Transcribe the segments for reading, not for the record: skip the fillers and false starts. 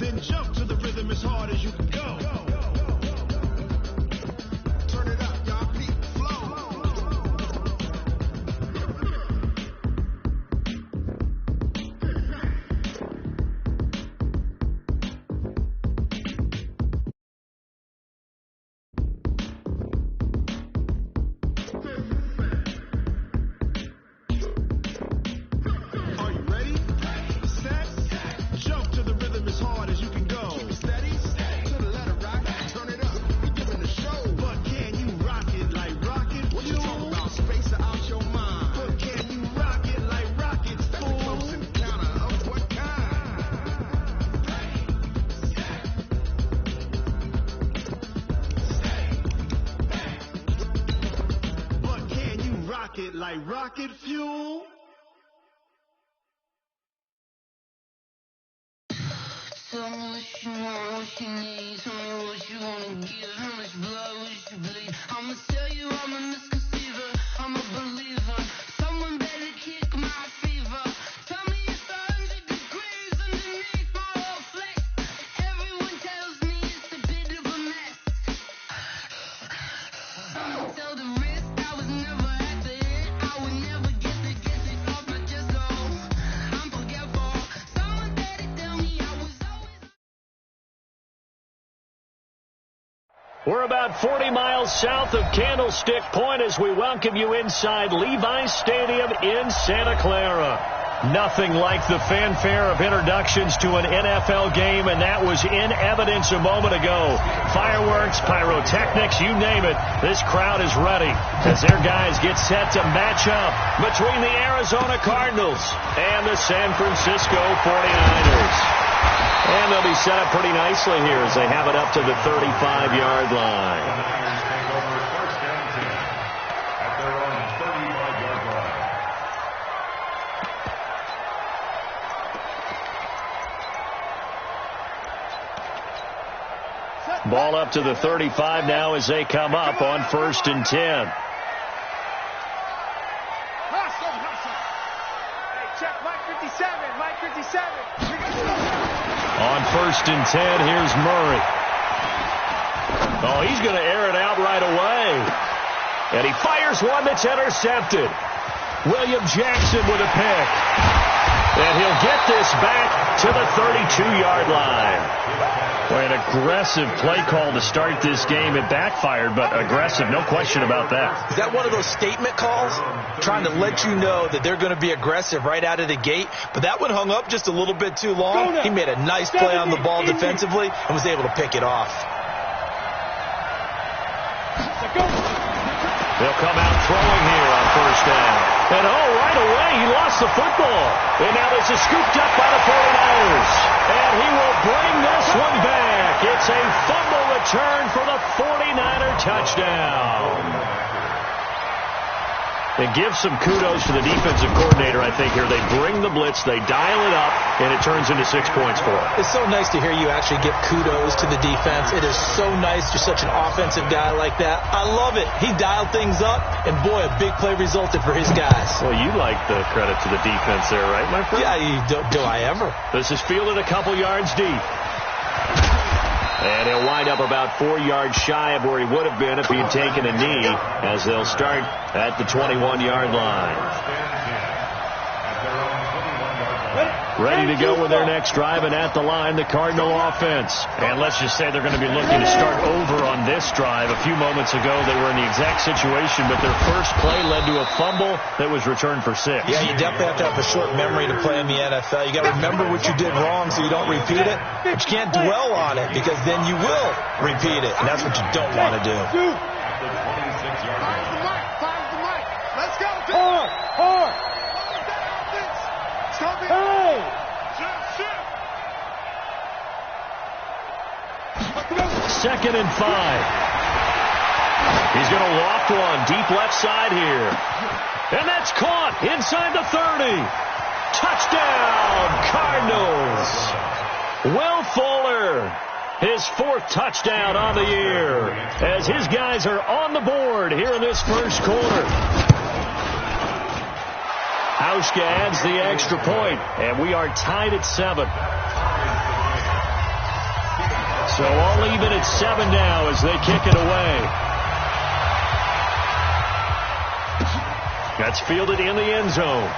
Then jump to the rhythm as hard as you can go. Turn it up, y'all. Beat flow. Are you ready? Set. Jump to the rhythm as hard as you can go. Keep it steady. To the letter rock. Turn it up. We giving the show. But can you rock it like rocket? What you talking about? Space out your mind. But can you rock it like rockets? That's a close encounter of what kind? But can you rock it like rocket fuel? Tell me what you want, what you need. Tell me what you wanna give. How much blood would you bleed? I'ma tell you I'm a misconceiver. I'm a believer. Someone better kick my fever. Tell me it's 100 degrees underneath my whole flex. Everyone tells me it's a bit of a mess. I'ma tell the risk I was never at the end. I would never get it off my chest. No, I'm forgetful. Someone better tell me I was always. We're about 40 miles south of Candlestick Point as we welcome you inside Levi's Stadium in Santa Clara. Nothing like the fanfare of introductions to an NFL game, and that was in evidence a moment ago. Fireworks, pyrotechnics, you name it. This crowd is ready as their guys get set to match up between the Arizona Cardinals and the San Francisco 49ers. And they'll be set up pretty nicely here as they have it up to the 35-yard line. Ball up to the 35 now as they come up on 1st and 10. Check Mike 57, Mike 57. On 1st and 10, here's Murray. Oh, he's going to air it out right away. And he fires one that's intercepted. William Jackson with a pick. And he'll get this back to the 32-yard line. Boy, an aggressive play call to start this game. It backfired, but aggressive, no question about that. Is that one of those statement calls? Trying to let you know that they're going to be aggressive right out of the gate. But that one hung up just a little bit too long. He made a nice play on the ball defensively and was able to pick it off. They'll come out throwing here on 1st down. And right away, he lost the football. And now this is scooped up by the 49ers. And he will bring this one back. It's a fumble return for the 49er touchdown. And give some kudos to the defensive coordinator, I think, here. They bring the blitz, they dial it up, and it turns into 6 points for them. It's so nice to hear you actually give kudos to the defense. It is so nice. You're such an offensive guy like that. I love it. He dialed things up, and boy, a big play resulted for his guys. Well, you like the credit to the defense there, right, my friend? Yeah, do I ever? This is fielded a couple yards deep. And he'll wind up about 4 yards shy of where he would have been if he had taken a knee, as they'll start at the 21-yard line. Ready to go with their next drive, and at the line, the Cardinal offense. And let's just say they're going to be looking to start over on this drive. A few moments ago, they were in the exact situation, but their first play led to a fumble that was returned for 6. Yeah, you definitely have to have a short memory to play in the NFL. You got to remember what you did wrong so you don't repeat it, but you can't dwell on it because then you will repeat it, and that's what you don't want to do. Find the mic. Let's go. Hard. Hey! Second and 5. He's going to loft one deep left side here. And that's caught inside the 30. Touchdown, Cardinals. Will Fuller, his 4th touchdown on the year, as his guys are on the board here in this first quarter. Hauschka adds the extra point, and we are tied at 7. So all even at 7 now as they kick it away. That's fielded in the end zone.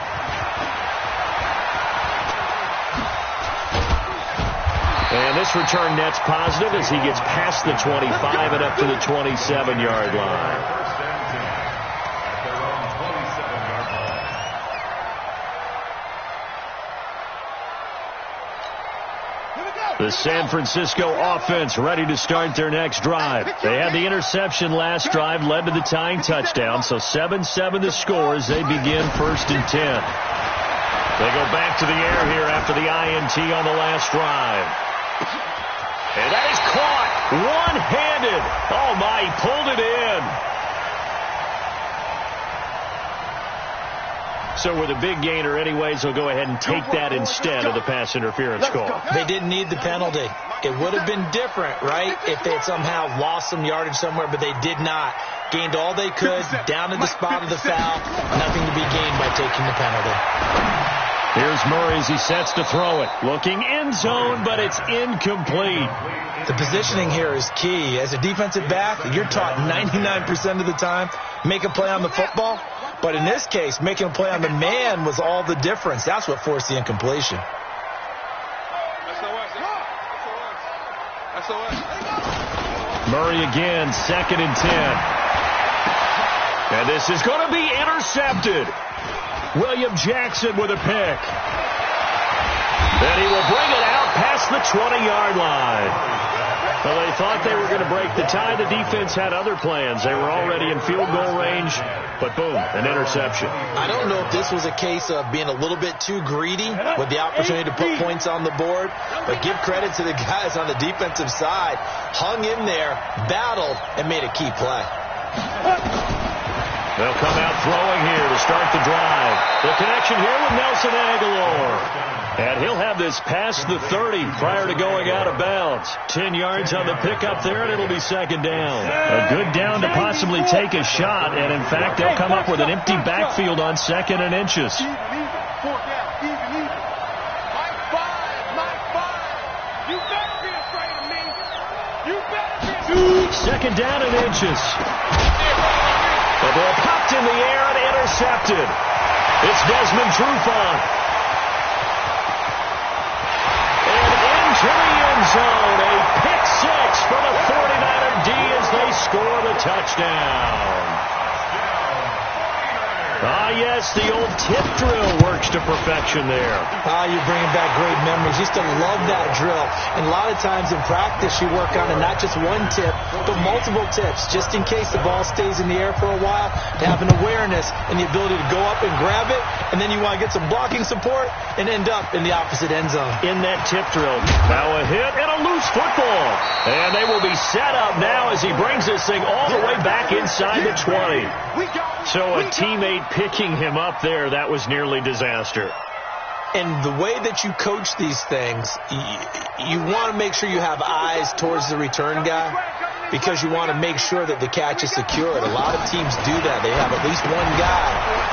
And this return net's positive as he gets past the 25 and up to the 27-yard line. The San Francisco offense ready to start their next drive. They had the interception last drive, led to the tying touchdown, so 7-7 the score as they begin 1st and 10. They go back to the air here after the INT on the last drive. And that is caught one-handed. Oh, my, he pulled it in. So with a big gainer anyways, they'll go ahead and take that instead of the pass interference call. They didn't need the penalty. It would have been different, right, if they had somehow lost some yardage somewhere, but they did not. Gained all they could, down to the spot of the foul. Nothing to be gained by taking the penalty. Here's Murray as he sets to throw it. Looking end zone, but it's incomplete. The positioning here is key. As a defensive back, you're taught 99% of the time, make a play on the football. But in this case, making a play on the man was all the difference. That's what forced the incompletion. Murray again, 2nd and 10. And this is going to be intercepted. William Jackson with a pick. Then he will bring it out past the 20-yard line. Well, they thought they were going to break the tie. The defense had other plans. They were already in field goal range, but boom, an interception. I don't know if this was a case of being a little bit too greedy with the opportunity to put points on the board, but give credit to the guys on the defensive side. Hung in there, battled, and made a key play. They'll come out throwing here to start the drive. The connection here with Nelson Aguilar. And he'll have this past the 30 prior to going out of bounds. 10 yards on the pickup there, and it'll be 2nd down. A good down to possibly take a shot, and in fact, they'll come up with an empty backfield on 2nd and inches. Second down and inches. The ball popped in the air and intercepted. It's Desmond Trufant. And into the end zone. A pick 6 for the 49er D as they score the touchdown. Ah, yes, the old tip drill works to perfection there. Ah, you're bringing back great memories. Used to love that drill. And a lot of times in practice, you work on it, not just one tip, but multiple tips, just in case the ball stays in the air for a while, to have an awareness and the ability to go up and grab it, and then you want to get some blocking support and end up in the opposite end zone. In that tip drill, now a hit and a loose football. And they will be set up now as he brings this thing all the way back inside the 20. So a teammate picking him up there, that was nearly disaster. And the way that you coach these things, you want to make sure you have eyes towards the return guy because you want to make sure that the catch is secured. A lot of teams do that. They have at least one guy.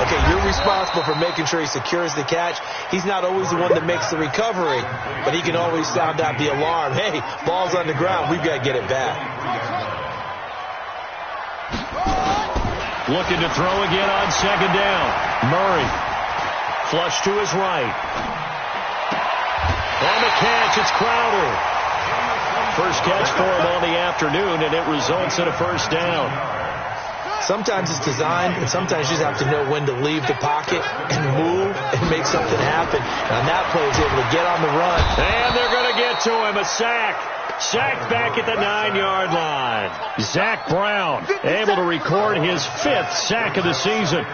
Okay, you're responsible for making sure he secures the catch. He's not always the one that makes the recovery, but he can always sound out the alarm. Hey, ball's on the ground. We've got to get it back. Looking to throw again on 2nd down. Murray. Flush to his right. On the catch, it's Crowder. First catch for him on the afternoon, and it results in a 1st down. Sometimes it's designed, and sometimes you just have to know when to leave the pocket and move and make something happen. And on that play, he's able to get on the run. And they're going to get to him. A sack. Sacked back at the 9-yard line. Zach Brown able to record his 5th sack of the season.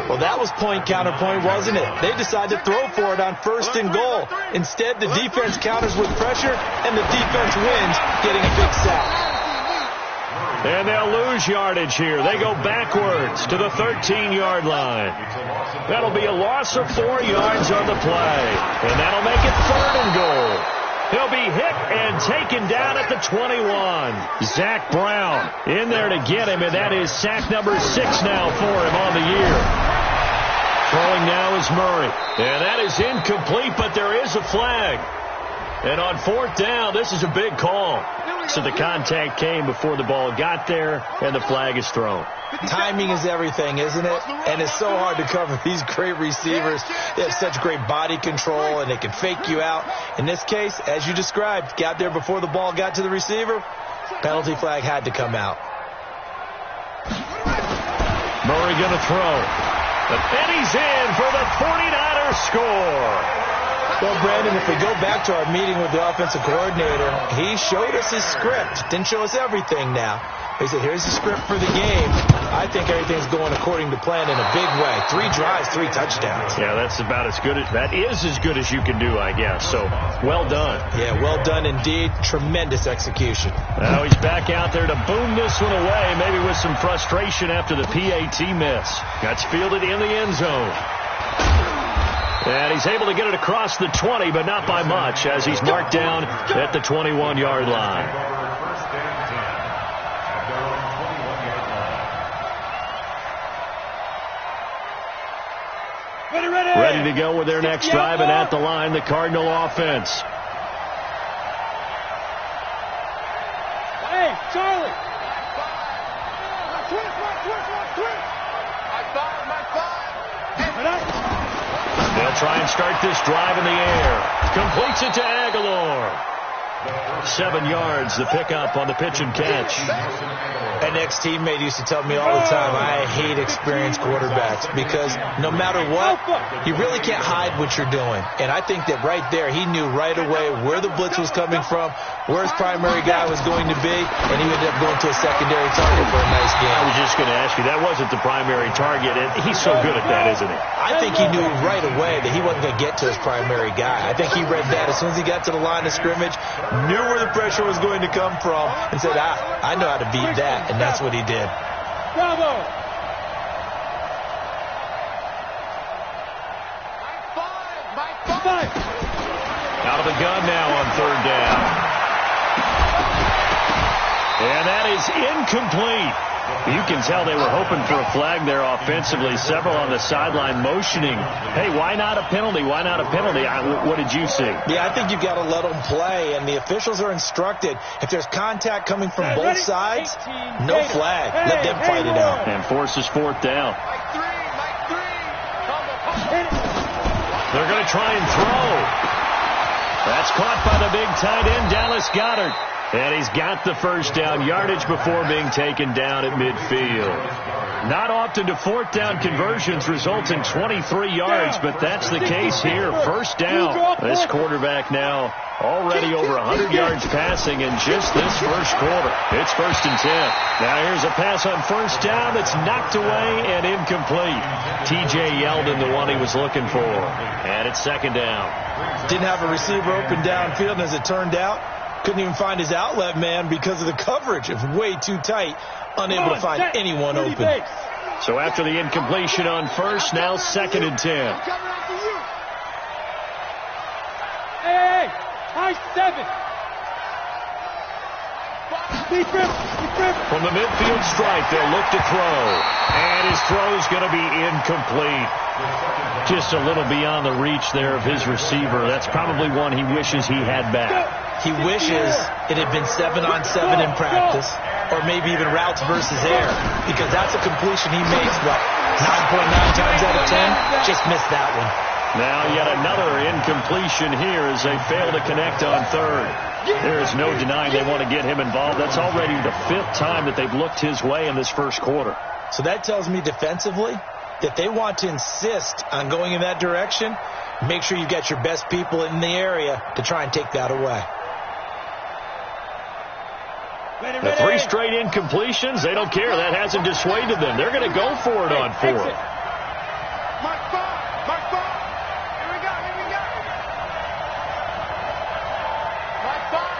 Well, that was point counterpoint, wasn't it? They decided to throw for it on 1st and goal. Instead, the defense counters with pressure, and the defense wins, getting a big sack. And they'll lose yardage here. They go backwards to the 13-yard line. That'll be a loss of 4 yards on the play. And that'll make it 3rd and goal. He'll be hit and taken down at the 21. Zach Brown in there to get him, and that is sack number 6 now for him on the year. Throwing now is Murray. And that is incomplete, but there is a flag. And on 4th down, this is a big call. So the contact came before the ball got there, and the flag is thrown. Timing is everything, isn't it? And it's so hard to cover these great receivers. They have such great body control, and they can fake you out. In this case, as you described, got there before the ball got to the receiver. Penalty flag had to come out. Murray going to throw. And he's in for the 49ers score. Well, Brandon, if we go back to our meeting with the offensive coordinator, he showed us his script. Didn't show us everything now. He said, here's the script for the game. I think everything's going according to plan in a big way. 3 drives, 3 touchdowns. Yeah, that's about as good. That is as good as you can do, I guess. So, well done. Yeah, well done indeed. Tremendous execution. Now he's back out there to boom this one away, maybe with some frustration after the PAT miss. That's fielded in the end zone. And he's able to get it across the 20, but not by much, as he's marked down at the 21-yard line. Ready to go with their next drive, and at the line, the Cardinal offense. Hey, Charlie! They'll try and start this drive in the air. Completes it to Aguilar. 7 yards, the pickup on the pitch and catch. An ex-teammate used to tell me all the time, I hate experienced quarterbacks because no matter what, you really can't hide what you're doing. And I think that right there, he knew right away where the blitz was coming from, where his primary guy was going to be, and he ended up going to a secondary target for a nice game. I was just going to ask you, that wasn't the primary target, and he's so good at that, isn't he? I think he knew right away that he wasn't going to get to his primary guy. I think he read that as soon as he got to the line of scrimmage, knew where the pressure was going to come from, and said, I know how to beat that, and that's what he did. Bravo! Five. Out of the gun now on 3rd down. And that is incomplete. You can tell they were hoping for a flag there offensively. Several on the sideline motioning. Hey, why not a penalty? Why not a penalty? What did you see? Yeah, I think you've got to let them play, and the officials are instructed. If there's contact coming from both sides, no flag. Let them fight it out. And forces 4th down. They're going to try and throw. That's caught by the big tight end, Dallas Goedert. And he's got the first down yardage before being taken down at midfield. Not often do 4th down conversions result in 23 yards, but that's the case here. First down. This quarterback now already over 100 yards passing in just this first quarter. It's 1st and 10. Now here's a pass on 1st down that's knocked away and incomplete. TJ Yeldon, the one he was looking for. And it's 2nd down. Didn't have a receiver open downfield, and as it turned out, couldn't even find his outlet man because of the coverage. It was way too tight, unable to find anyone open. So after the incompletion on 1st, now 2nd and 10. Hey, high 7. From the midfield stripe, they'll look to throw. And his throw's going to be incomplete. Just a little beyond the reach there of his receiver. That's probably one he wishes he had back. He wishes it had been 7-on-7 in practice, or maybe even routes versus air, because that's a completion he makes, 9.9 times out of 10? Just missed that one. Now yet another incompletion here as they fail to connect on 3rd. There is no denying they want to get him involved. That's already the 5th time that they've looked his way in this first quarter. So that tells me defensively that they want to insist on going in that direction. Make sure you get your best people in the area to try and take that away. The 3 straight incompletions, they don't care. That hasn't dissuaded them. They're going to go for it on 4th. Mark 5. Here we go. Mark 5.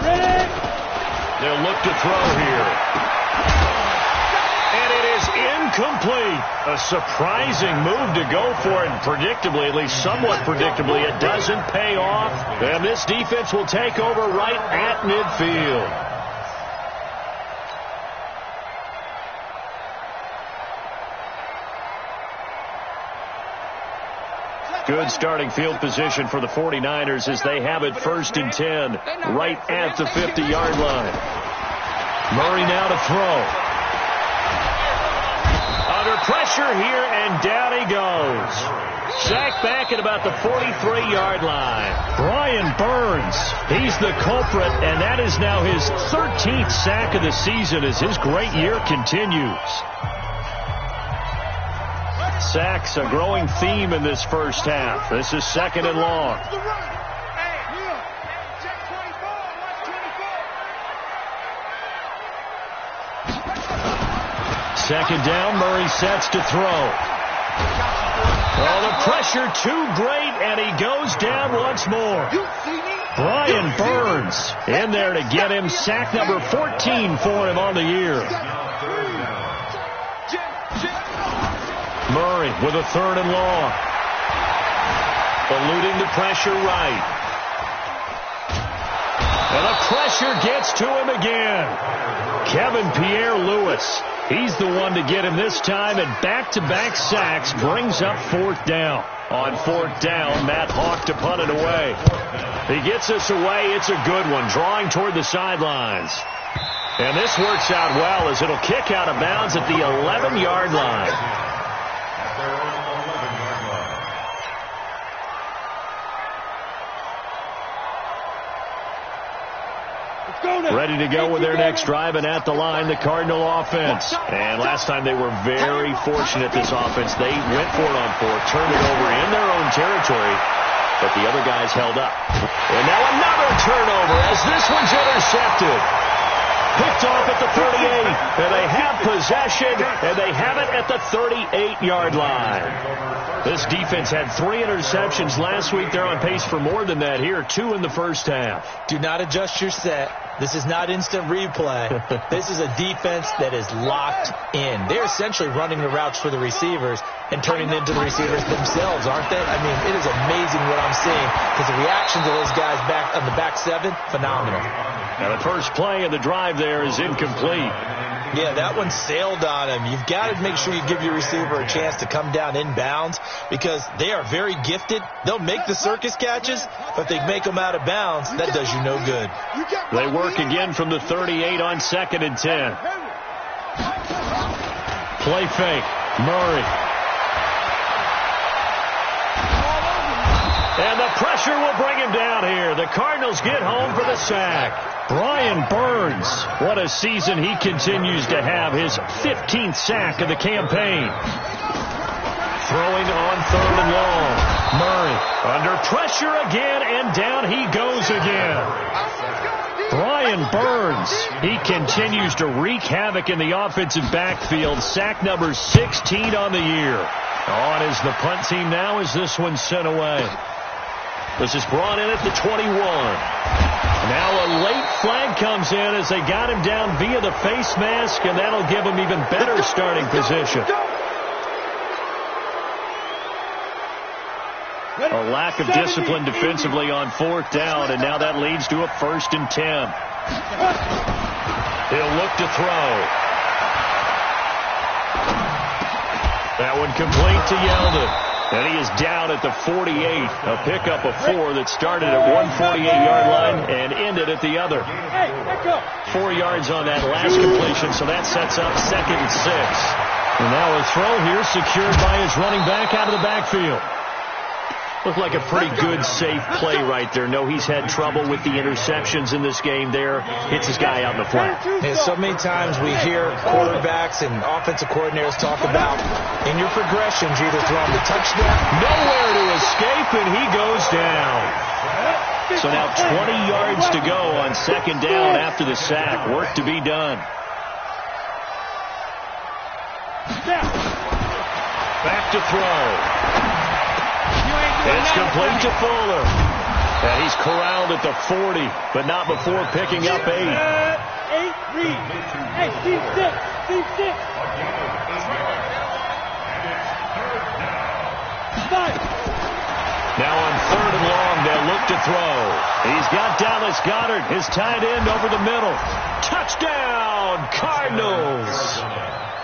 Ready. They'll look to throw here. And it is incomplete. A surprising move to go for it. Predictably, at least somewhat predictably, it doesn't pay off. And this defense will take over right at midfield. Good starting field position for the 49ers as they have it 1st and 10 right at the 50-yard line. Murray now to throw. Under pressure here, and down he goes. Sacked back at about the 43-yard line. Brian Burns, he's the culprit, and that is now his 13th sack of the season as his great year continues. Sacks, a growing theme in this first half. This is 2nd and long. Second down, Murray sets to throw. Oh, the pressure too great, and he goes down once more. Brian Burns in there to get him. Sack number 14 for him on the year. Murray with a 3rd and long. Eluding the pressure right. And the pressure gets to him again. Kevin Pierre-Louis. He's the one to get him this time, and back-to-back sacks brings up 4th down. On 4th down, Matt Hawk to punt it away. He gets us away. It's a good one, drawing toward the sidelines. And this works out well as it'll kick out of bounds at the 11-yard line. Ready to go with their next drive, and at the line, the Cardinal offense. And last time they were very fortunate, this offense. They went for it on 4th, turned it over in their own territory, but the other guys held up. And now another turnover as this one's intercepted. Picked off at the 38, and they have possession, and they have it at the 38-yard line. This defense had 3 interceptions last week. They're on pace for more than that here, 2 in the first half. Do not adjust your set. This is not instant replay. This is a defense that is locked in. They're essentially running the routes for the receivers and turning into the receivers themselves, aren't they? I mean, it is amazing what I'm seeing because the reactions of those guys back on the back 7, phenomenal. Now the first play of the drive there is incomplete. Yeah, that one sailed on him. You've got to make sure you give your receiver a chance to come down inbounds because they are very gifted. They'll make the circus catches, but they make them out of bounds. That does you no good. They work again from the 38 on 2nd and 10. Play fake. Murray. And the pressure will bring him down here. The Cardinals get home for the sack. Brian Burns, what a season he continues to have. His 15th sack of the campaign. Throwing on 3rd and long. Murray under pressure again, and down he goes again. Brian Burns, he continues to wreak havoc in the offensive backfield. Sack number 16 on the year. On is the punt team now as this one's sent away. This is brought in at the 21. Now a late flag comes in as they got him down via the face mask, and that'll give him even better starting position. A lack of discipline defensively on 4th down, and now that leads to a 1st and 10. He'll look to throw. That one complete to Yeldon. And he is down at the 48, a pickup of 4 that started at 148-yard line and ended at the other. 4 yards on that last completion, so that sets up 2nd and 6. And now a throw here secured by his running back out of the backfield. Looked like a pretty good, safe play right there. No, he's had trouble with the interceptions in this game there. Hits his guy out in the flat. Yeah, so many times we hear quarterbacks and offensive coordinators talk about in your progressions, you either throw him the touchdown. Nowhere to escape, and he goes down. So now 20 yards to go on 2nd down after the sack. Work to be done. Back to throw. It's complete to Fuller. And he's corralled at the 40, but not before picking up 8. 8, read. Hey, Steve 6. Steve 6. 5. Now on 3rd and long, they'll look to throw. He's got Dallas Goedert, his tight end, over the middle. Touchdown, Cardinals.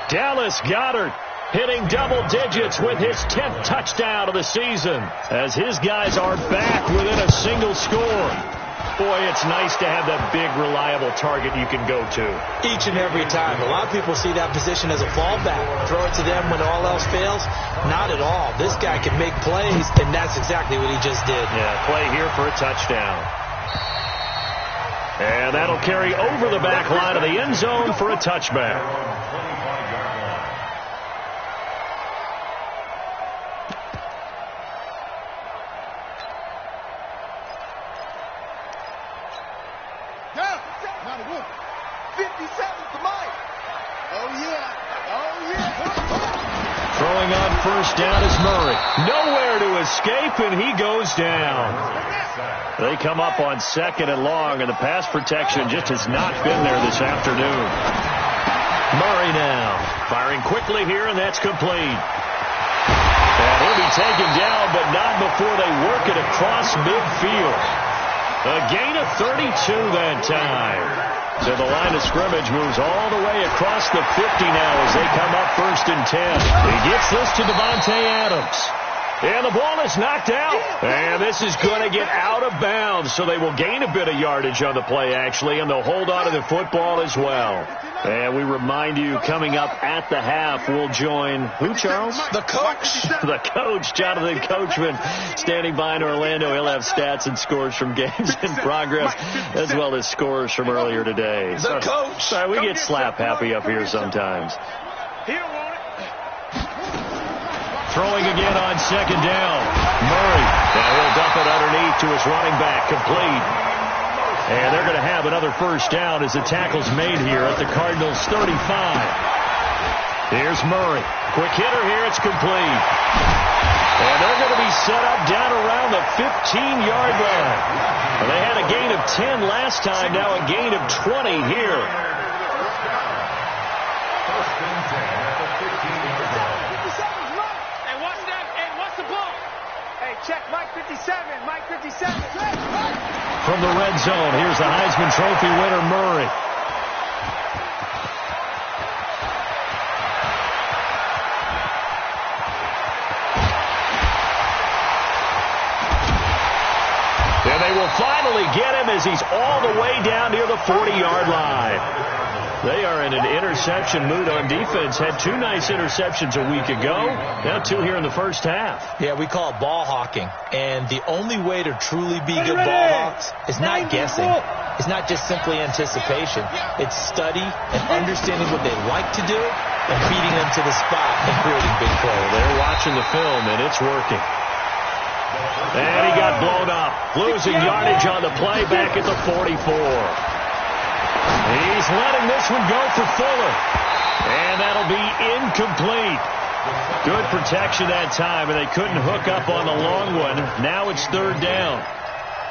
Dallas Goedert hitting double digits with his 10th touchdown of the season, as his guys are back within a single score. Boy, it's nice to have that big, reliable target you can go to. Each and every time. A lot of people see that position as a fallback. Throw it to them when all else fails. Not at all. This guy can make plays, and that's exactly what he just did. Yeah, play here for a touchdown. And that'll carry over the back line of the end zone for a touchback. Throwing on first down is Murray. Nowhere to escape, and he goes down. They come up on second and long, and the pass protection just has not been there this afternoon. Murray now firing quickly here, and that's complete. And he'll be taken down, but not before they work it across midfield. A gain of 32 that time. So the line of scrimmage moves all the way across the 50 now as they come up 1st and 10. He gets this to Devontae Adams. And the ball is knocked out. And this is going to get out of bounds, so they will gain a bit of yardage on the play, actually, and they'll hold on to the football as well. And we remind you, coming up at the half, we'll join who, Charles? The coach. The coach, Jonathan Coachman, standing by in Orlando. He'll have stats and scores from games in progress, as well as scores from earlier today. The coach. Sorry, we get slap happy up here sometimes. Throwing again on second down. Murray. And he'll dump it underneath to his running back. Complete. And they're going to have another first down as the tackle's made here at the Cardinals' 35. Here's Murray. Quick hitter here. It's complete. And they're going to be set up down around the 15-yard line. Well, they had a gain of 10 last time. Now a gain of 20 here. Check Mike 57, Mike 57. From the red zone, here's the Heisman Trophy winner, Murray. And they will finally get him as he's all the way down near the 40-yard line. They are in an interception mood on defense. Had 2 nice interceptions a week ago. Now 2 here in the first half. Yeah, we call it ball hawking. And the only way to truly be good ball hawks is not guessing. It's not just simply anticipation. It's study and understanding what they like to do and beating them to the spot and creating big plays. They're watching the film, and it's working. And he got blown up. Losing yardage on the play back at the 44. He's letting this one go for Fuller. And that'll be incomplete. Good protection that time, and they couldn't hook up on the long one. Now it's 3rd down.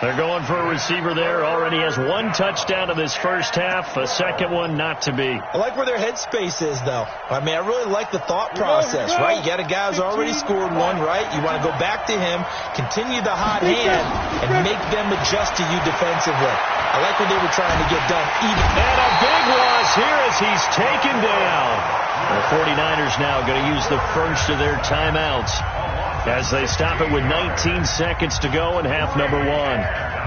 They're going for a receiver there. Already has 1 touchdown in this first half. A second one not to be. I like where their headspace is, though. I mean, I really like the thought process, right? You got a guy who's already scored 1, right? You want to go back to him, continue the hot hand, and make them adjust to you defensively. I like what they were trying to get done. And a big loss here as he's taken down. The 49ers now going to use the first of their timeouts as they stop it with 19 seconds to go in half number 1.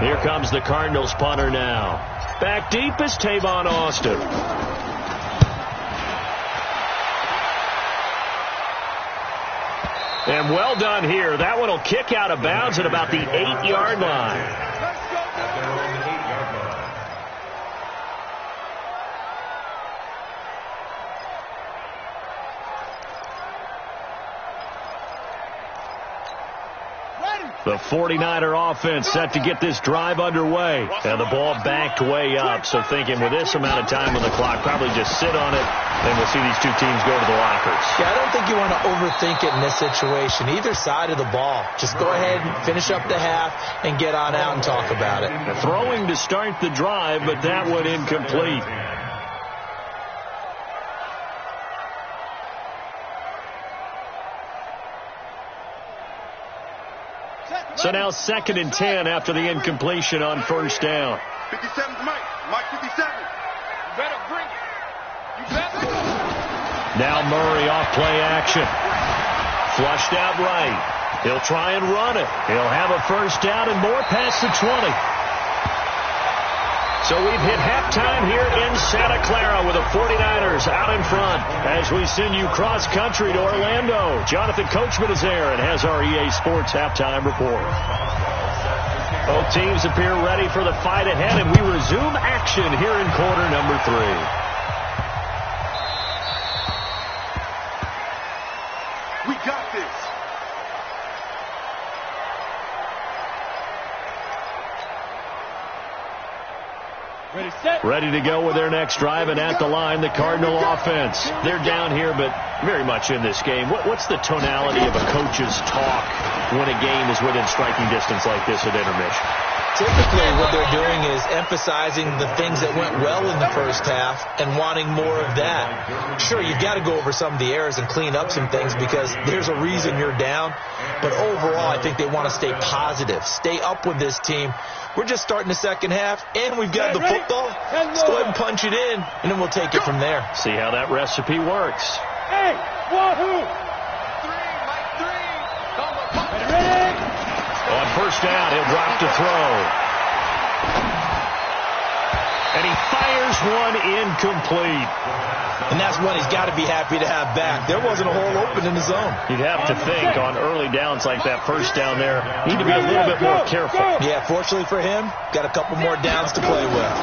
Here comes the Cardinals punter now. Back deep is Tavon Austin. And well done here. That one will kick out of bounds at about the 8-yard line. The 49er offense set to get this drive underway. And the ball backed way up. So thinking with this amount of time on the clock, probably just sit on it, and we'll see these 2 teams go to the lockers. Yeah, I don't think you want to overthink it in this situation. Either side of the ball. Just go ahead and finish up the half and get on out and talk about it. Throwing to start the drive, but that one incomplete. So now 2nd and 10 after the incompletion on first down. 57's Mike. Mike 57. You better bring it. You better. Now Murray off play action. Flushed out right. He'll try and run it. He'll have a first down and more past the 20. So we've hit halftime here in Santa Clara with the 49ers out in front as we send you cross-country to Orlando. Jonathan Coachman is there and has our EA Sports halftime report. Both teams appear ready for the fight ahead, and we resume action here in quarter number 3. We got this. Ready, set. Ready to go with their next drive, and at the line, the Cardinal offense. They're down here, but very much in this game. What's the tonality of a coach's talk when a game is within striking distance like this at intermission? Typically, what they're doing is emphasizing the things that went well in the first half and wanting more of that. Sure, you've got to go over some of the errors and clean up some things because there's a reason you're down. But overall, I think they want to stay positive, stay up with this team. We're just starting the second half, and we've got the football. Let's go ahead and punch it in, and then we'll take it from there. See how that recipe works. Hey, wahoo! Ready? On first down, he'll drop to throw. And he fires one incomplete. And that's one he's got to be happy to have back. There wasn't a hole open in the zone. You'd have to think on early downs like that first down there, need to be a little bit more careful. Yeah, fortunately for him, got a couple more downs to play with.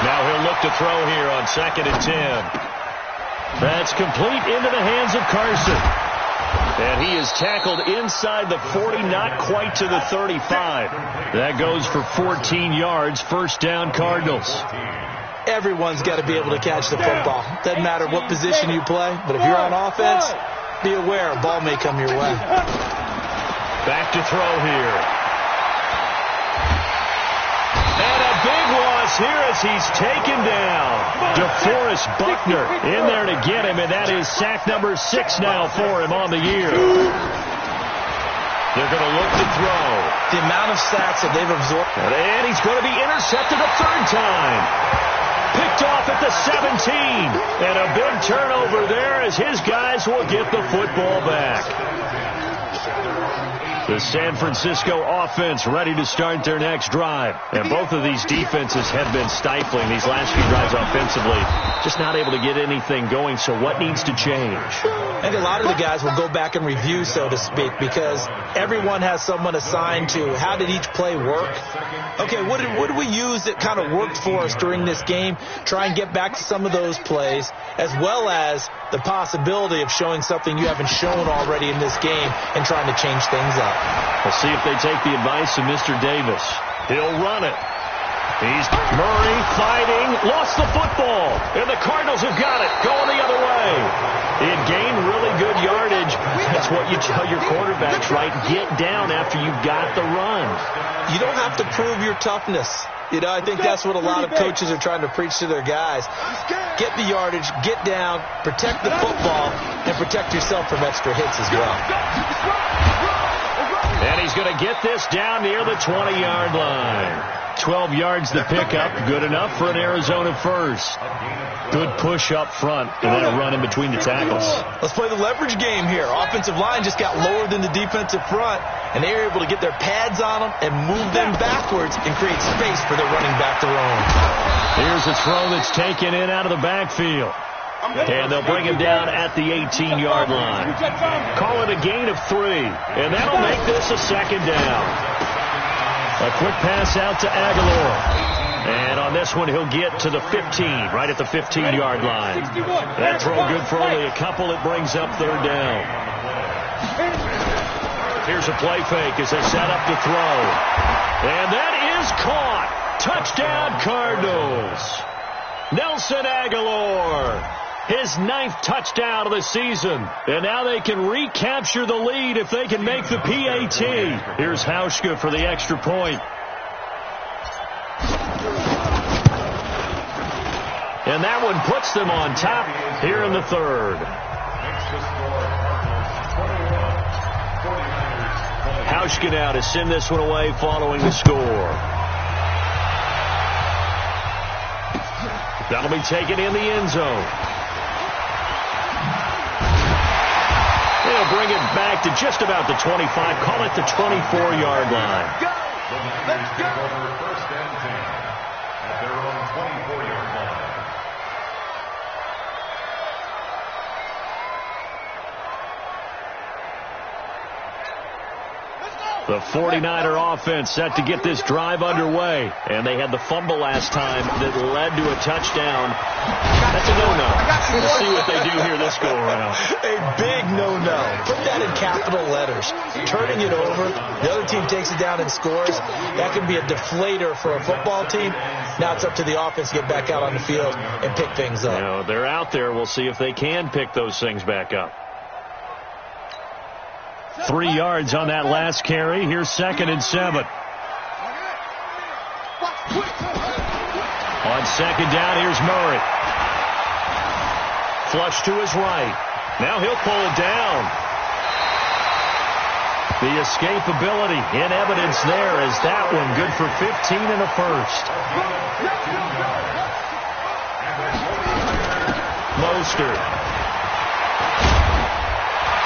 Now he'll look to throw here on 2nd and 10. That's complete into the hands of Carson. And he is tackled inside the 40, not quite to the 35. That goes for 14 yards, first down Cardinals. Everyone's got to be able to catch the football. Doesn't matter what position you play, but if you're on offense, be aware a ball may come your way. Back to throw here. And a big loss here as he's taken down. DeForest Buckner in there to get him, and that is sack number 6 now for him on the year. They're going to look to throw. The amount of sacks that they've absorbed. And he's going to be intercepted a third time. Picked off at the 17. And a big turnover there as his guys will get the football back. The San Francisco offense ready to start their next drive. And both of these defenses have been stifling these last few drives offensively. Just not able to get anything going, so what needs to change? I think a lot of the guys will go back and review, so to speak, because everyone has someone assigned to how did each play work. Okay, what did we use that kind of worked for us during this game? Try and get back to some of those plays, as well as the possibility of showing something you haven't shown already in this game and trying to change things up. We'll see if they take the advice of Mr. Davis. He'll run it. He's Murray fighting, lost the football, and the Cardinals have got it, going the other way. It gained really good yardage. That's what you tell your quarterbacks, right? Get down after you've got the run. You don't have to prove your toughness. You know, I think that's what a lot of coaches are trying to preach to their guys. Get the yardage, get down, protect the football, and protect yourself from extra hits as well. And he's going to get this down near the 20-yard line. 12 yards to pick up, good enough for an Arizona first. Good push up front and then a run in between the tackles. Let's play the leverage game here. Offensive line just got lower than the defensive front, and they were able to get their pads on them and move them backwards and create space for their running back to roam. Here's a throw that's taken in out of the backfield. And they'll bring him down at the 18-yard line. Call it a gain of 3, and that'll make this a second down. A quick pass out to Aguilar. And on this one, he'll get to the 15, right at the 15-yard line. That throw good for only a couple. It brings up third down. Here's a play fake as they set up to throw. And that is caught. Touchdown, Cardinals. Nelson Aguilar. His 9th touchdown of the season. And now they can recapture the lead if they can make the PAT. Here's Hauschka for the extra point. And that one puts them on top here in the third. Hauschka now to send this one away following the score. That'll be taken in the end zone. They'll bring it back to just about the 25. Call it the 24-yard line. Go! Let's go! First and 10 at their own 24-yard line. The 49er offense set to get this drive underway. And they had the fumble last time that led to a touchdown. That's a no-no. We'll see what they do here this go-around. A big no-no. Put that in capital letters. Turning it over, the other team takes it down and scores. That can be a deflator for a football team. Now it's up to the offense to get back out on the field and pick things up. You know, they're out there. We'll see if they can pick those things back up. 3 yards on that last carry. Here's 2nd and 7. On 2nd down, here's Murray. Flush to his right. Now he'll pull it down. The escapability in evidence there as that one good for 15 and a first. Mostert.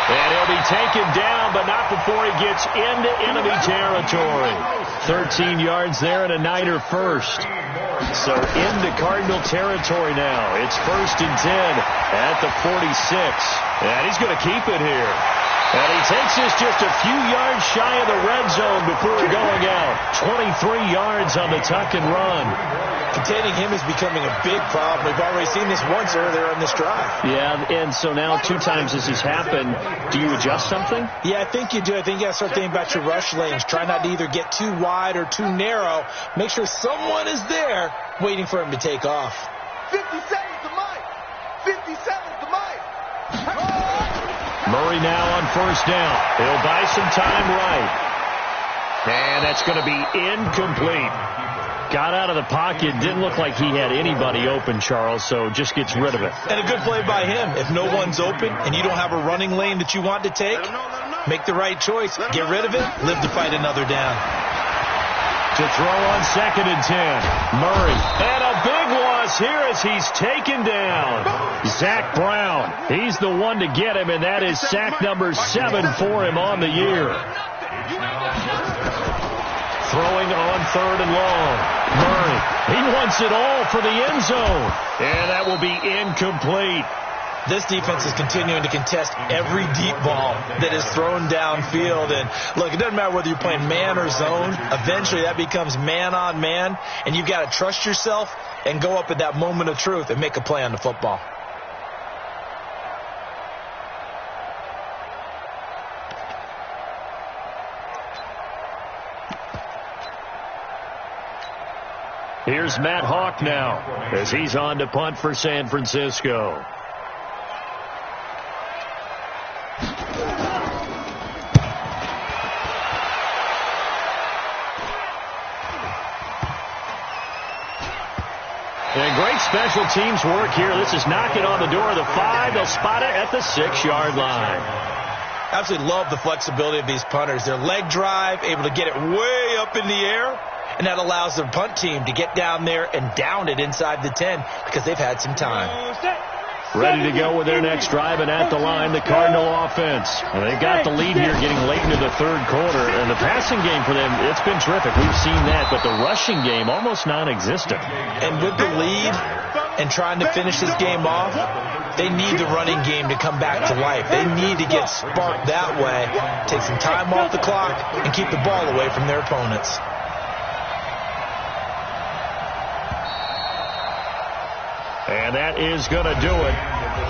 And he'll be taken down, but not before he gets into enemy territory. 13 yards there and a Niner first. So into Cardinal territory now. It's 1st and 10 at the 46. And he's going to keep it here. And he takes this just a few yards shy of the red zone before going out. 23 yards on the tuck and run. Containing him is becoming a big problem. We've already seen this once earlier in this drive. Yeah, and so now 2 times this has happened. Do you adjust something? Yeah, I think you do. I think you got to start thinking about your rush lanes. Try not to either get too wide or too narrow. Make sure someone is there waiting for him to take off. 57's the mic. 57's the mic. Murray now on 1st down. He'll buy some time right. And that's going to be incomplete. Got out of the pocket. Didn't look like he had anybody open, Charles, so just gets rid of it. And a good play by him. If no one's open and you don't have a running lane that you want to take, make the right choice. Get rid of it. Live to fight another down. To throw on 2nd and 10. Murray. And a big loss here as he's taken down. Zach Brown. He's the one to get him, and that is sack number 7 for him on the year. Throwing on 3rd and long. Murray. He wants it all for the end zone. And that will be incomplete. This defense is continuing to contest every deep ball that is thrown downfield. And look, it doesn't matter whether you're playing man or zone. Eventually that becomes man on man. And you've got to trust yourself and go up at that moment of truth and make a play on the football. Here's Matt Hawk now as he's on to punt for San Francisco. And great special teams work here. This is knocking on the door of the 5. They'll spot it at the 6-yard line. Absolutely love the flexibility of these punters. Their leg drive, able to get it way up in the air. And that allows the punt team to get down there and down it inside the 10 because they've had some time. Ready to go with their next drive, and at the line, the Cardinal offense. And they've got the lead here getting late into the 3rd quarter. And the passing game for them, it's been terrific. We've seen that, but the rushing game almost non-existent. And with the lead and trying to finish this game off, they need the running game to come back to life. They need to get sparked that way, take some time off the clock, and keep the ball away from their opponents. And that is going to do it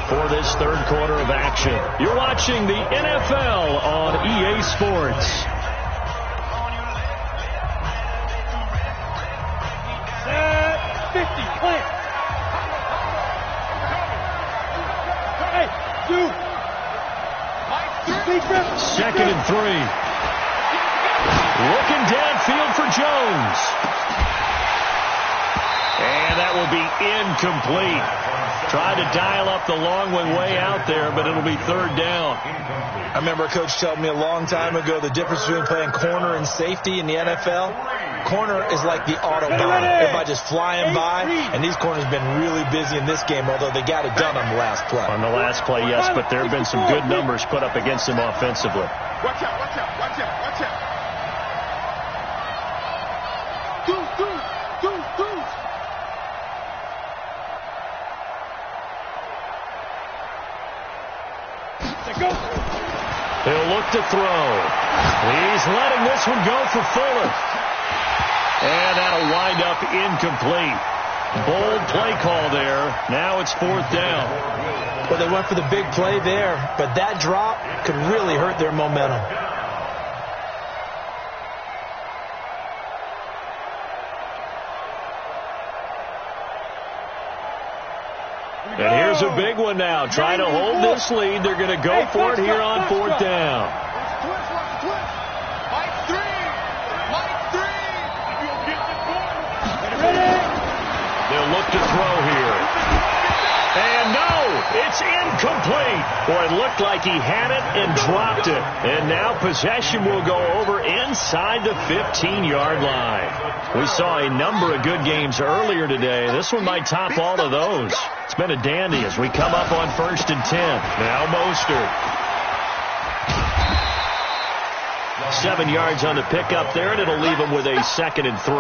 for this 3rd quarter of action. You're watching the NFL on EA Sports. Set 50, plant. Hey, 2. 2nd and 3. Looking downfield for Jones. And that will be incomplete. Tried to dial up the long one way out there, but it'll be 3rd down. I remember a coach telling me a long time ago the difference between playing corner and safety in the NFL corner is like the Autobahn. Everybody just flying by, and these corners have been really busy in this game, although they got it done on the last play. On the last play, yes, but there have been some good numbers put up against them offensively. Watch out, watch out, watch out, watch out. He'll look to throw. He's letting this one go for Fuller. And that'll wind up incomplete. Bold play call there. Now it's 4th down. Well, they went for the big play there, but that drop could really hurt their momentum. And here's a big one now. Trying to hold this lead. They're going to go for it here on 4th down. Mike 3. You'll get the corner. They'll look to throw here. And no, it's incomplete. Boy, it looked like he had it and dropped it. And now possession will go over inside the 15-yard line. We saw a number of good games earlier today. This one might top all of those. It's been a dandy as we come up on 1st and 10. Now Mostert. 7 yards on the pickup there, and it'll leave him with a 2nd and 3.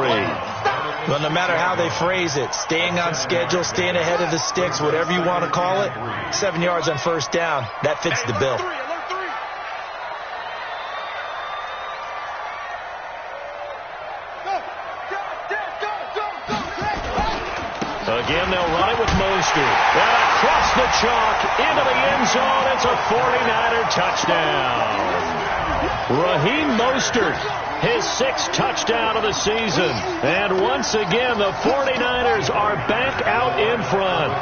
Well, no matter how they phrase it, staying on schedule, staying ahead of the sticks, whatever you want to call it, 7 yards on 1st down, that fits the bill. Again, they'll run it with Mostert. And across the chalk into the end zone. It's a 49er touchdown. Raheem Mostert, his 6th touchdown of the season. And once again, the 49ers are back out in front.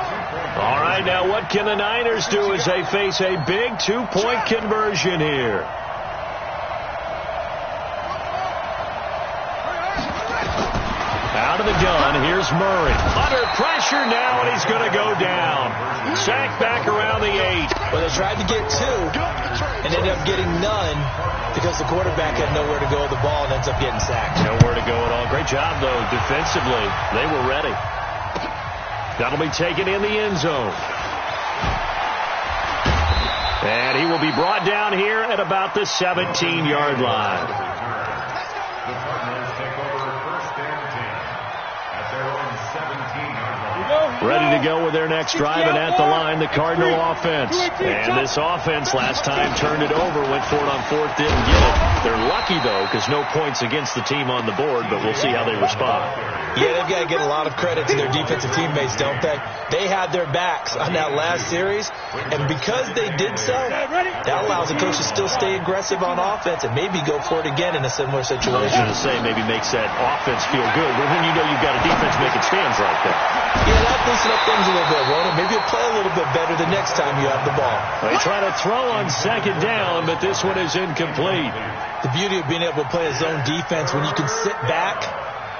All right, now what can the Niners do as they face a big 2-point conversion here? Out of the gun, here's Murray. Under pressure now, and he's going to go down. Sacked back around the 8. Well, they tried to get 2 and ended up getting none because the quarterback had nowhere to go with the ball and ends up getting sacked. Nowhere to go at all. Great job, though, defensively. They were ready. That'll be taken in the end zone. And he will be brought down here at about the 17-yard line. Ready to go with their next drive, and at the line, the Cardinal offense. And this offense last time turned it over, went for it on 4th, didn't get it. They're lucky, though, because no points against the team on the board, but we'll see how they respond. Yeah, they've got to get a lot of credit to their defensive teammates, don't they? They had their backs on that last series, and because they did so, that allows the coach to still stay aggressive on offense and maybe go for it again in a similar situation. I was going to say maybe makes that offense feel good, but when you know you've got a defense making stands like that. Yeah, that loosen up things a little bit, won't it? Maybe you'll play a little bit better the next time you have the ball. They try to throw on 2nd down, but this one is incomplete. The beauty of being able to play a zone defense, when you can sit back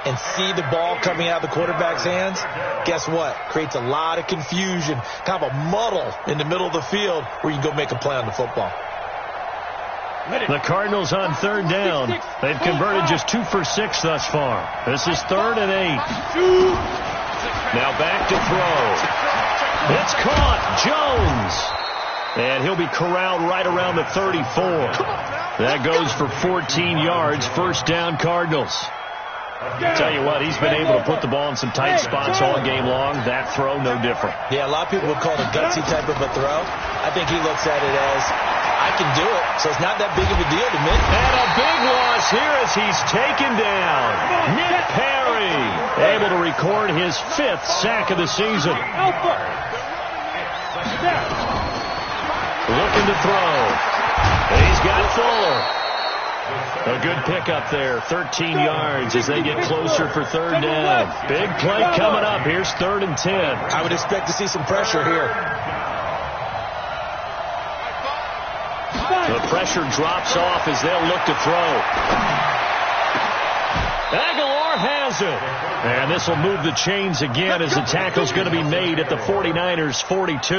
and see the ball coming out of the quarterback's hands, guess what? Creates a lot of confusion, kind of a muddle in the middle of the field where you can go make a play on the football. The Cardinals on 3rd down. They've converted just 2 for 6 thus far. This is 3rd and 8. Now back to throw. It's caught. Jones. And he'll be corralled right around the 34. That goes for 14 yards. 1st down, Cardinals. Tell you what, he's been able to put the ball in some tight spots all game long. That throw, no different. Yeah, a lot of people would call it a gutsy type of a throw. I think he looks at it as, I can do it, so it's not that big of a deal to me. And a big loss here as he's taken down. Nick Perry able to record his 5th sack of the season. Looking to throw. He's got Fuller. A good pickup there, 13 yards as they get closer for 3rd down. Big play coming up. Here's 3rd and 10. I would expect to see some pressure here. The pressure drops off as they'll look to throw. Aguilar has throws it. And this will move the chains again as the tackle's going to be made at the 49ers 42.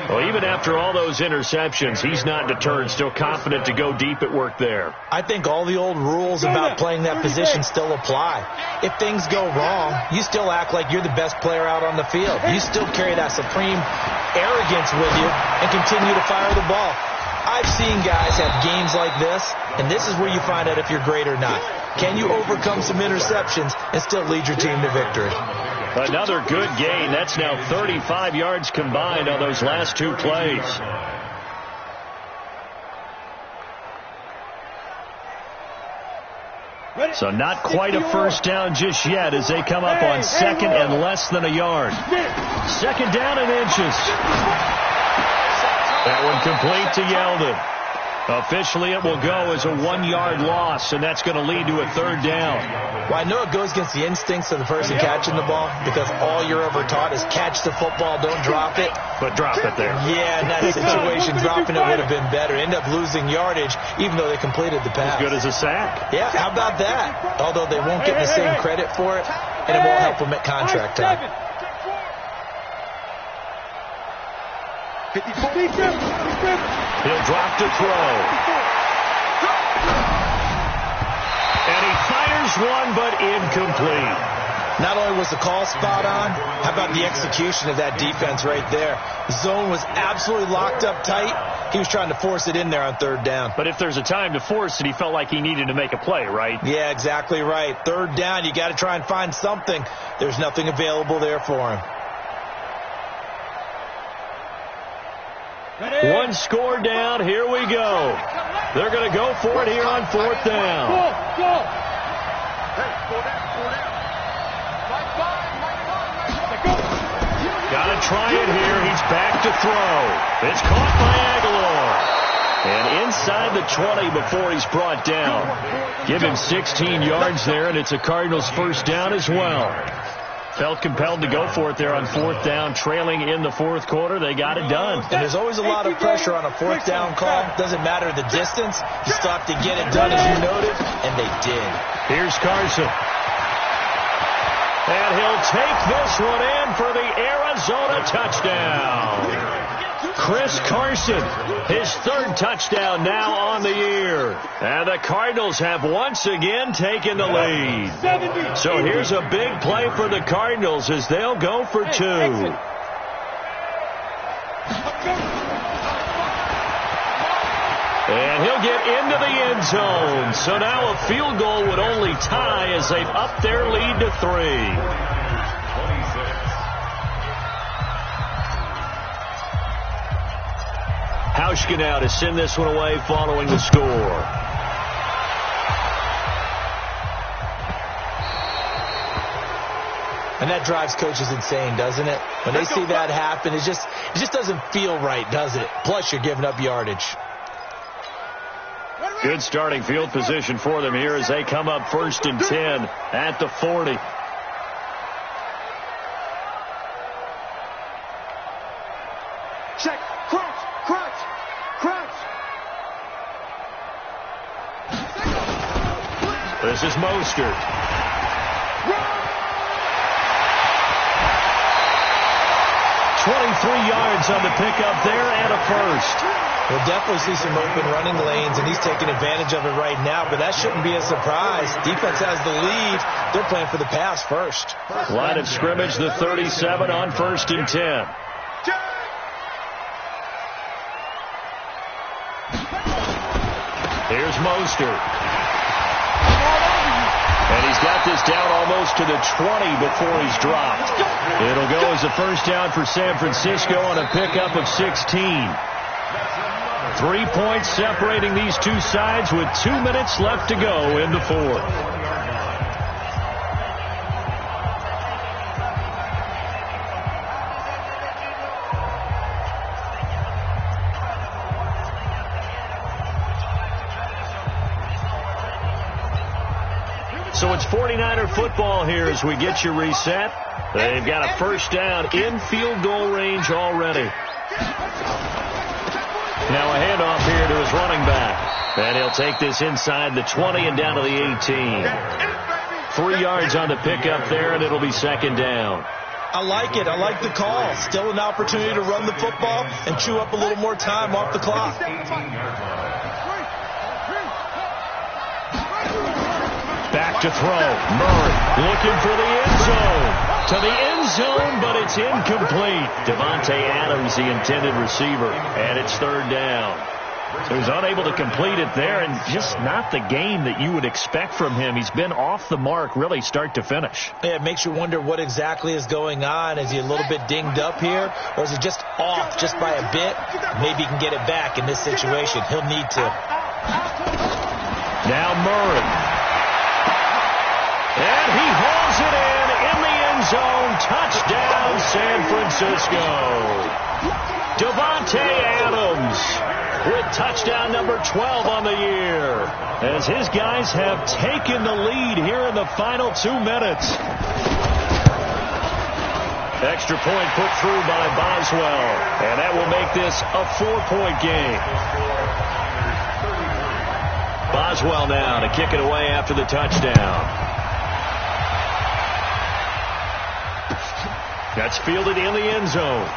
Well, even after all those interceptions, he's not deterred, still confident to go deep at work there. I think all the old rules about playing that position still apply. If things go wrong, you still act like you're the best player out on the field. You still carry that supreme arrogance with you and continue to fire the ball. I've seen guys have games like this, and this is where you find out if you're great or not. Can you overcome some interceptions and still lead your team to victory? Another good gain. That's now 35 yards combined on those last two plays. So not quite a first down just yet as they come up on second and less than a yard. Second down and inches. That one complete to Yeldon. Officially, it will go as a 1-yard loss, and that's going to lead to a third down. Well, I know it goes against the instincts of the person catching the ball because all you're ever taught is catch the football, don't drop it. But drop it there. Yeah, in that situation, dropping it would have been better. End up losing yardage, even though they completed the pass. As good as a sack. Yeah, how about that? Although they won't get the same credit for it, and it won't help them at contract time. 54. He'll drop to throw. And he fires one, but incomplete. Not only was the call spot on, how about the execution of that defense right there? Zone was absolutely locked up tight. He was trying to force it in there on third down. But if there's a time to force it, he felt like he needed to make a play, right? Yeah, exactly right. Third down, you got to try and find something. There's nothing available there for him. One score down. Here we go. They're going to go for it here on fourth down. Got to try it here. He's back to throw. It's caught by Aguilar. And inside the 20 before he's brought down. Give him 16 yards there, and it's a Cardinals first down as well. Felt compelled to go for it there on fourth down, trailing in the fourth quarter. They got it done. And there's always a lot of pressure on a fourth down call. Doesn't matter the distance. You still have to get it done, as you noted, and they did. Here's Carson. And he'll take this one in for the Arizona touchdown. Chris Carson, his third touchdown now on the year. And the Cardinals have once again taken the lead. So here's a big play for the Cardinals as they'll go for two. And he'll get into the end zone. So now a field goal would only tie as they've upped their lead to 3. Hauschka now to send this one away following the score. And that drives coaches insane, doesn't it? When they see that happen, it just doesn't feel right, does it? Plus, you're giving up yardage. Good starting field position for them here as they come up first and 10 at the 40. Check. Crouch. This is Mostert. 23 yards on the pickup there and a first. We'll definitely see some open running lanes, and he's taking advantage of it right now, but that shouldn't be a surprise. Defense has the lead. They're playing for the pass first. Line of scrimmage, the 37 on first and 10. Here's Mostert. And he's got this down almost to the 20 before he's dropped. It'll go as a first down for San Francisco on a pickup of 16. 3 points separating these two sides with 2 minutes left to go in the fourth. So it's 49er football here as we get you reset. They've got a first down in field goal range already. Now a handoff here to his running back. And he'll take this inside the 20 and down to the 18. 3 yards on the pickup there, and it'll be second down. I like it. I like the call. Still an opportunity to run the football and chew up a little more time off the clock. Back to throw. Murray looking for the end zone. To the end zone, but it's incomplete. Devontae Adams, the intended receiver, and it's third down. So he's unable to complete it there, and just not the game that you would expect from him. He's been off the mark really start to finish. Yeah, it makes you wonder what exactly is going on. Is he a little bit dinged up here, or is he just off just by a bit? Maybe he can get it back in this situation. He'll need to. Now Murray. And he hauls it in the end zone. Touchdown, San Francisco. Devontae Adams with touchdown number 12 on the year, as his guys have taken the lead here in the final 2 minutes. Extra point put through by Boswell, and that will make this a 4-point game. Boswell now to kick it away after the touchdown. That's fielded in the end zone.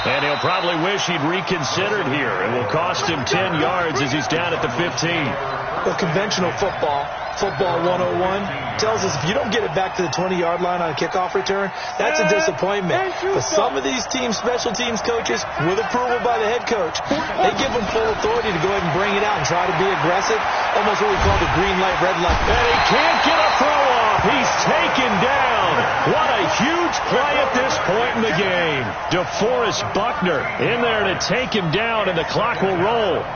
And he'll probably wish he'd reconsidered here. It will cost him 10 yards as he's down at the 15. Well, conventional football 101, tells us if you don't get it back to the 20-yard line on a kickoff return, that's a disappointment. But some of these teams, special teams coaches, with approval by the head coach, they give them full authority to go ahead and bring it out and try to be aggressive, almost what we call the green light, red light. And he can't get a throw off. He's taken down. What a huge play at this point in the game. DeForest Buckner in there to take him down, and the clock will roll.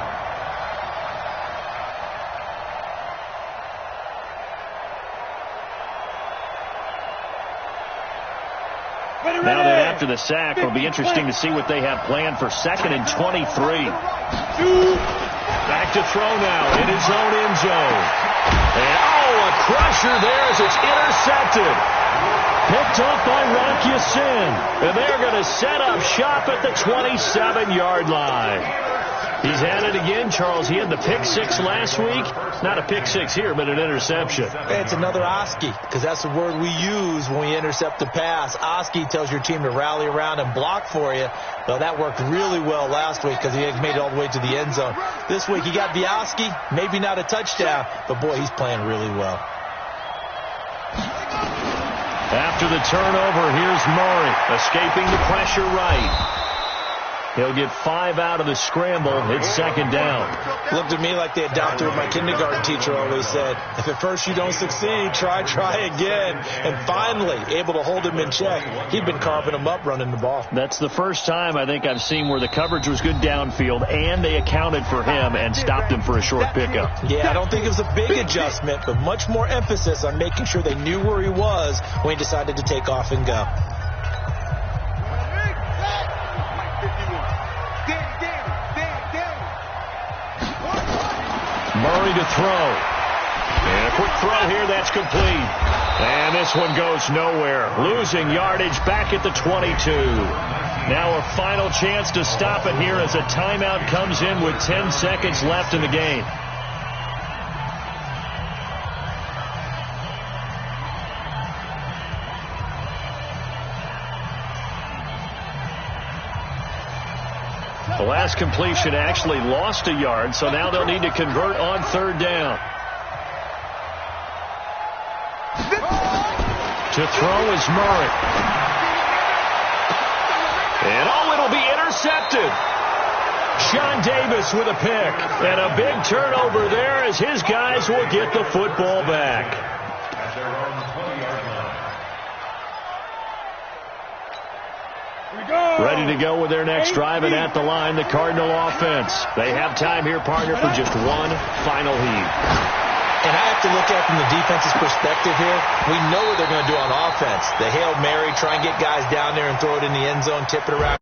Now that after the sack, it'll be interesting to see what they have planned for 2nd and 23. Back to throw now in his own end zone. And, a crusher there as it's intercepted. Picked off by Rock Ya-Sin. And they're going to set up shop at the 27-yard line. He's at it again, Charles. He had the pick 6 last week. Not a pick 6 here, but an interception. It's another Oski, because that's the word we use when we intercept the pass. Oski tells your team to rally around and block for you. Well, that worked really well last week because he made it all the way to the end zone. This week he got the Oski, maybe not a touchdown, but boy, he's playing really well. After the turnover, here's Murray, escaping the pressure right. He'll get 5 out of the scramble. It's 2nd down. Looked at me like they adopted what my kindergarten teacher always said. If at first you don't succeed, try again. And finally, able to hold him in check. He'd been carving him up running the ball. That's the first time I think I've seen where the coverage was good downfield, and they accounted for him and stopped him for a short pickup. Yeah, I don't think it was a big adjustment, but much more emphasis on making sure they knew where he was when he decided to take off and go. Murray to throw. And a quick throw here, that's complete. And this one goes nowhere. Losing yardage back at the 22. Now a final chance to stop it here as a timeout comes in with 10 seconds left in the game. The last completion actually lost a yard, so now they'll need to convert on 3rd down. To throw is Murray. And it'll be intercepted. Sean Davis with a pick. And a big turnover there as his guys will get the football back. Ready to go with their next drive, and at the line, the Cardinal offense. They have time here, partner, for just one final heave. And I have to look at it from the defense's perspective here. We know what they're going to do on offense. The Hail Mary, try and get guys down there and throw it in the end zone, tip it around.